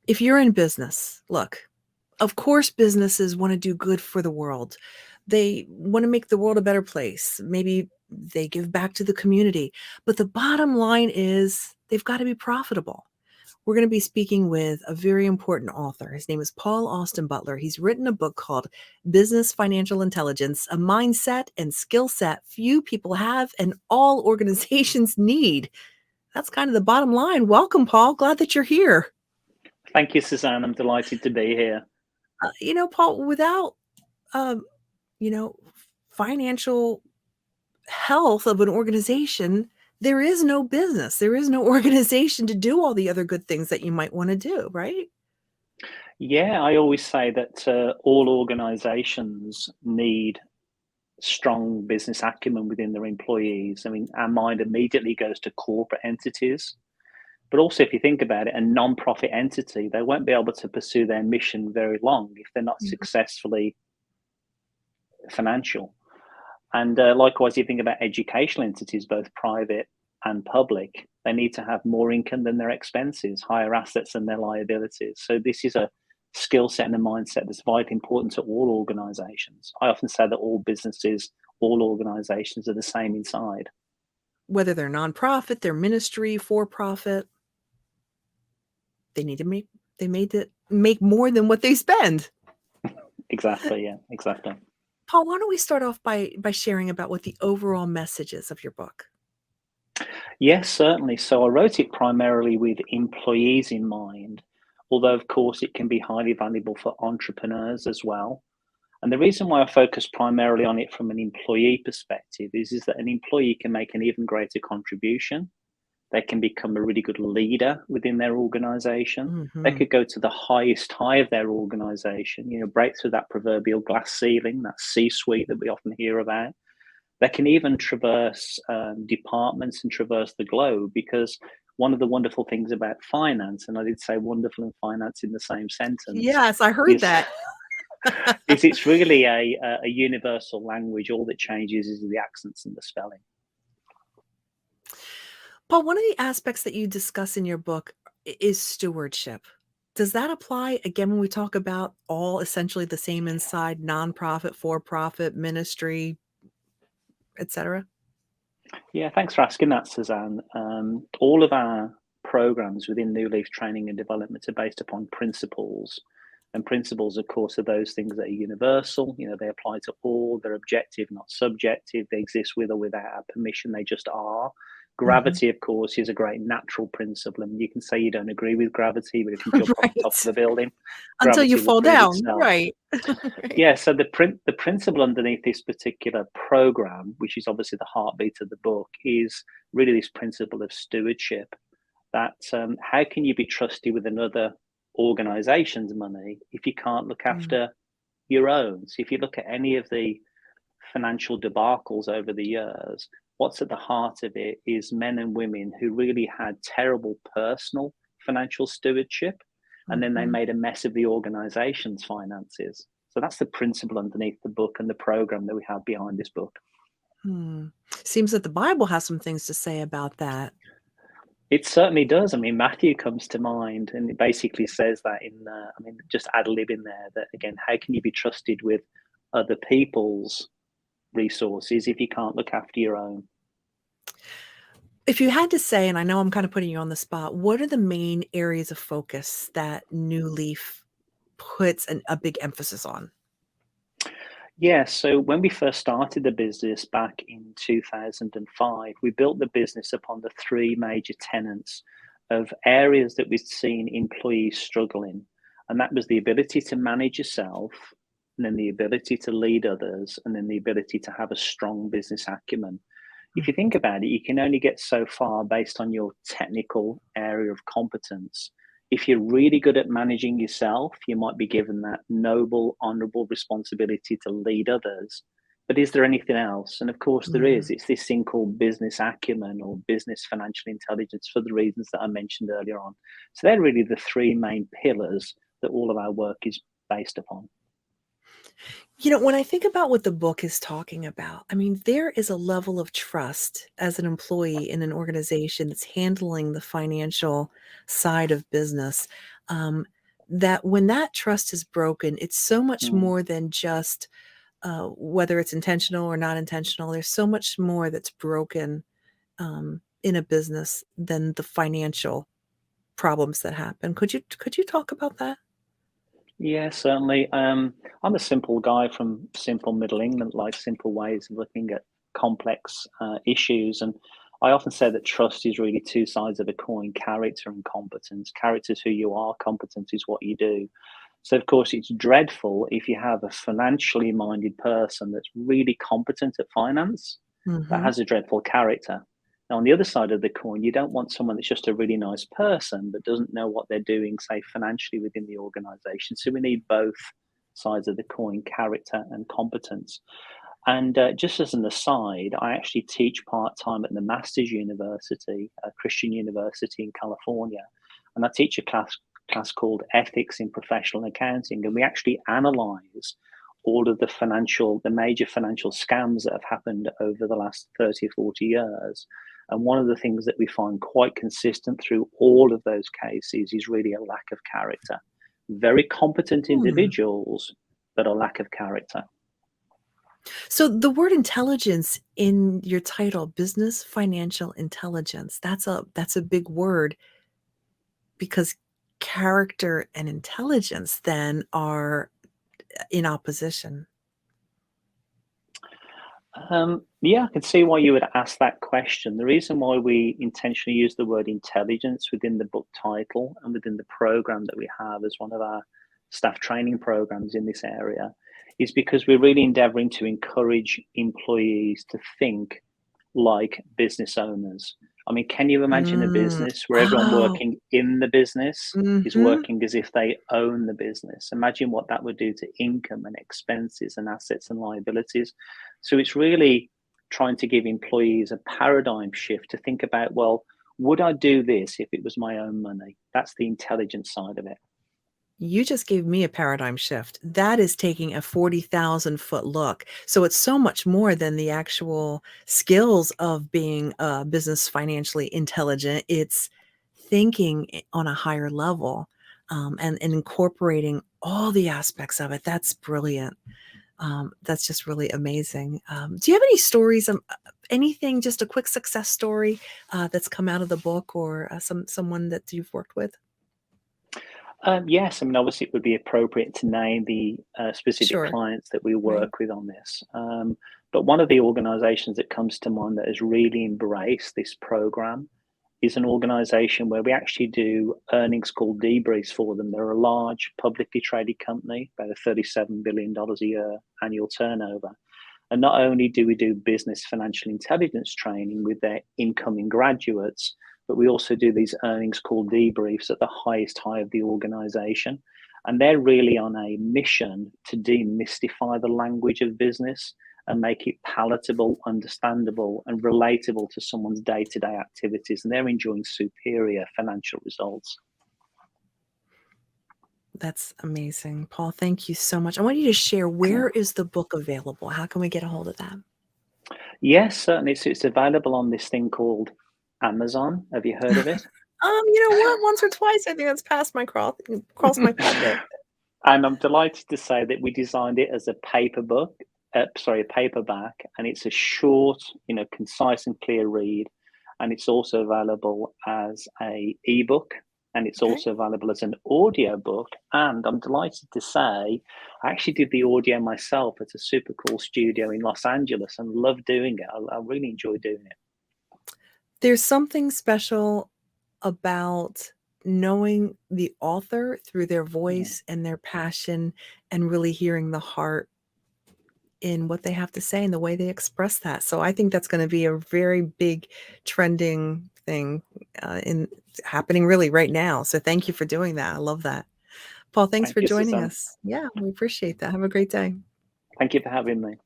If you're in business, look, of course, businesses want to do good for the world. They want to make the world a better place. Maybe they give back to the community. But the bottom line is they've got to be profitable. We're going to be speaking with a very important author. His name is Paul Austin Butler. He's written a book called Business Financial Intelligence, a mindset and skill set few people have and all organizations need. That's kind of the bottom line. Welcome, Paul. Glad that you're here. Thank you, Suzanne. I'm delighted to be here. Paul, without, um, you know, financial health of an organization, there is no business. There is no organization to do all the other good things that you might want to do, right? Yeah, I always say that all organizations need strong business acumen within their employees. I mean, our mind immediately goes to corporate entities. But also, if you think about it, a non-profit entity, they won't be able to pursue their mission very long if they're not Mhm. successfully financial. And likewise, you think about educational entities, both private and public, they need to have more income than their expenses, higher assets than their liabilities. So this is a skill set and a mindset that's vitally important to all organizations. I often say that all businesses, all organizations are the same inside. Whether they're nonprofit, they're ministry, for profit, they need to make more than what they spend. Exactly, yeah, exactly. Paul, why don't we start off by sharing about what the overall message is of your book? Yes, certainly. So I wrote it primarily with employees in mind, although of course it can be highly valuable for entrepreneurs as well. And the reason why I focus primarily on it from an employee perspective is that an employee can make an even greater contribution. They can become a really good leader within their organization. They Mhm. could go to the highest high of their organization, break through that proverbial glass ceiling, that C suite that we often hear about. They can even traverse departments and traverse the globe because one of the wonderful things about finance, and I did say wonderful and finance in the same sentence, Yes, I heard is that. is it's really a universal language. All that changes is the accents and the spelling. Paul, one of the aspects that you discuss in your book is stewardship. Does that apply again when we talk about all essentially the same inside nonprofit, for profit, ministry, etc.? Yeah, thanks for asking that, Suzanne. All of our programs within New Leaf Training and Development are based upon principles. And principles, of course, are those things that are universal. They apply to all. They're objective, not subjective. They exist with or without our permission. They just are. Mhm. Gravity, of course, is a great natural principle. And you can say you don't agree with gravity, but if you jump off the top of Right. a building, Until you gravity will fall prove down. itself. Right. Right. Yeah, so the principle underneath this particular program, which is obviously the heartbeat of the book, is really this principle of stewardship. That how can you be trusted with another organization's money if you can't look Mm. after your own? So if you look at any of the financial debacles over the years, what's at the heart of it is men and women who really had terrible personal financial stewardship, and then they Mhm. made a mess of the organization's finances. So that's the principle underneath the book and the program that we have behind this book. Hmm. Seems that the Bible has some things to say about that. It certainly does. I mean, Matthew comes to mind, and it basically says that just ad lib in there that again, how can you be trusted with other people's resources if you can't look after your own? If you had to say, and I know I'm kind of putting you on the spot, what are the main areas of focus that New Leaf puts a big emphasis on? Yeah, so when we first started the business back in 2005, we built the business upon the three major tenets of areas that we'd seen employees struggling. And that was the ability to manage yourself, and then the ability to lead others, and then the ability to have a strong business acumen. If you think about it, you can only get so far based on your technical area of competence. If you're really good at managing yourself, you might be given that noble, honorable responsibility to lead others. But is there anything else? And of course, there is. Mhm. It's this thing called business acumen or business financial intelligence for the reasons that I mentioned earlier on. So they're really the three main pillars that all of our work is based upon. When I think about what the book is talking about, I mean, there is a level of trust as an employee in an organization that's handling the financial side of business. Um, that when that trust is broken, it's so much Mm. more than just whether it's intentional or not intentional. There's so much more that's broken in a business than the financial problems that happen. Could you talk about that? Yeah, certainly. I'm a simple guy from simple Middle England, like simple ways of looking at complex issues. And I often say that trust is really two sides of a coin: character and competence. Character is who you are, competence is what you do. So, of course, it's dreadful if you have a financially minded person that's really competent at finance, but Hmm. has a dreadful character. Now, on the other side of the coin, you don't want someone that's just a really nice person, but doesn't know what they're doing, say, financially within the organization. So, we need both sides of the coin: character and competence. And just as an aside, I actually teach part time at the Masters University, a Christian university in California, and I teach a class called Ethics in Professional Accounting, and we actually analyze all of the major financial scams that have happened over the last 30 or 40 years. And one of the things that we find quite consistent through all of those cases is really a lack of character. Very competent Hmm. individuals, but a lack of character. So the word intelligence in your title, business financial intelligence, that's a big word because character and intelligence then are in opposition. Yeah, I can see why you would ask that question. The reason why we intentionally use the word intelligence within the book title and within the program that we have as one of our staff training programs in this area is because we're really endeavoring to encourage employees to think like business owners. I mean, can you imagine a Mm. business where everyone Oh. working in the business is Mhm. working as if they own the business? Imagine what that would do to income and expenses and assets and liabilities. So it's really trying to give employees a paradigm shift to think about, well, would I do this if it was my own money? That's the intelligence side of it. You just gave me a paradigm shift. That is taking a 40,000-foot look. So it's so much more than the actual skills of being a business financially intelligent. It's thinking on a higher level, and incorporating all the aspects of it. That's brilliant. That's just really amazing. Do you have any stories, anything, just a quick success story, that's come out of the book or, someone that you've worked with? Yes, I mean, obviously, it would be appropriate to name the specific Sure. clients that we Right. work with on this. But one of the organizations that comes to mind that has really embraced this program is an organization where we actually do earnings call debriefs for them. They're a large publicly traded company, about a $37 billion a year annual turnover. And not only do we do business financial intelligence training with their incoming graduates, but we also do these earnings call debriefs at the highest high of the organization. And they're really on a mission to demystify the language of business and make it palatable, understandable, and relatable to someone's day to day activities. And they're enjoying superior financial results. That's amazing. Paul, thank you so much. I want you to share, Yeah. where is the book available? How can we get a hold of that? Yes, certainly. It's available on this thing called Amazon. Have you heard of it? You know what? Once or twice, I think that's passed my crossed my path, yeah. And I'm delighted to say that we designed it as a paper book, sorry, a paperback, and it's a short, concise and clear read. And it's also available as a ebook, and it's Okay. also available as an audio book. And I'm delighted to say, I actually did the audio myself at a super cool studio in Los Angeles and love doing it. I really enjoy doing it. There's something special about knowing the author through their Yeah. voice and their passion and really hearing the heart in what they have to say and the way they express that. So I think that's gonna be a very big trending thing, in happening really right now. So thank you for doing that. I love that. Paul, thanks Thank for you, joining Susan. us. Yeah, we appreciate that. Have a great day. Thank you for having me.